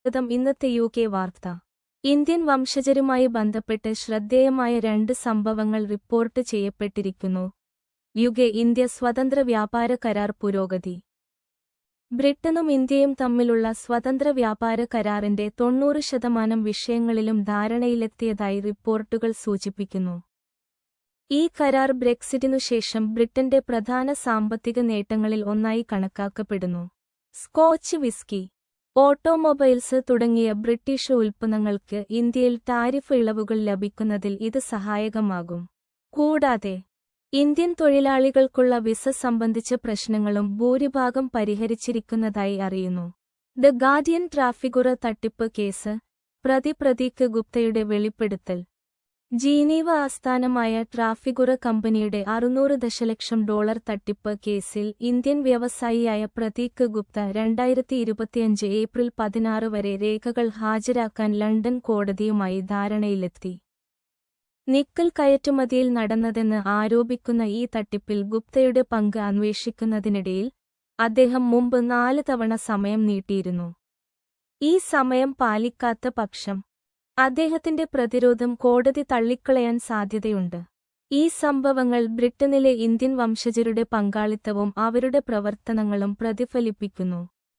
ഇന്നത്തെ യുകെ വാർത്ത. ഇന്ത്യൻ വംശജരുമായി ബന്ധപ്പെട്ട് ശ്രദ്ധേയമായ 2 സംഭവങ്ങൾ റിപ്പോർട്ട് ചെയ്യപ്പെട്ടിരിക്കുന്നു. യുകെ-ഇന്ത്യ സ്വതന്ത്ര വ്യാപാര കരാർ പുരോഗതി. ബ്രിട്ടനും ഇന്ത്യയും തമ്മിലുള്ള സ്വതന്ത്ര വ്യാപാര കരാറിന്റെ 90% വിഷയങ്ങളിലും ധാരണയിലെത്തിയതായി റിപ്പോർട്ടുകൾ സൂചിപ്പിക്കുന്നു. ഈ കരാർ ബ്രെക്സിറ്റിനുശേഷം ബ്രിട്ടന്റെ പ്രധാന സാമ്പത്തിക നേട്ടങ്ങളിൽ ഒന്നായി കണക്കാക്കപ്പെടുന്നു. സ്കോച്ച് വിസ്കി, ഓട്ടോമൊബൈൽസ് തുടങ്ങിയ ബ്രിട്ടീഷ് ഉൽപ്പന്നങ്ങൾക്ക് ഇന്ത്യയിൽ ടാരിഫ് ഇളവുകൾ ലഭിക്കുന്നതിൽ ഇത് സഹായകമാകും. കൂടാതെ ഇന്ത്യൻ തൊഴിലാളികൾക്കുള്ള വിസ സംബന്ധിച്ച പ്രശ്നങ്ങളും ഭൂരിഭാഗം പരിഹരിച്ചിരിക്കുന്നതായി അറിയുന്നു. ദ ഗാർഡിയൻ ട്രാഫിക്കുറ തട്ടിപ്പ് കേസ്. പ്രതി പ്രതീക് ഗുപ്തയുടെ വെളിപ്പെടുത്തൽ. ജനീവ ആസ്ഥാനമായ ട്രാഫിക്കുറ കമ്പനിയുടെ $600 ദശലക്ഷം തട്ടിപ്പ് കേസിൽ ഇന്ത്യൻ വ്യവസായിയായ പ്രതീക് ഗുപ്ത 2025 ഏപ്രിൽ 16 വരെ രേഖകൾ ഹാജരാക്കാൻ ലണ്ടൻ കോടതിയുമായി ധാരണയിലെത്തി. നിക്കൽ കയറ്റുമതിയിൽ നടന്നതെന്ന് ആരോപിക്കുന്ന ഈ തട്ടിപ്പിൽ ഗുപ്തയുടെ പങ്ക് അന്വേഷിക്കുന്നതിനിടയിൽ അദ്ദേഹം മുമ്പ് 4 തവണ സമയം നീട്ടിയിരുന്നു. ഈ സമയം പാലിക്കാത്ത പക്ഷം അദ്ദേഹത്തിന്റെ പ്രതിരോധം കോടതി തള്ളിക്കളയാൻ സാധ്യതയുണ്ട്. ഈ സംഭവങ്ങൾ ബ്രിട്ടനിലെ ഇന്ത്യൻ വംശജരുടെ പങ്കാളിത്തവും അവരുടെ പ്രവർത്തനങ്ങളും പ്രതിഫലിപ്പിക്കുന്നു.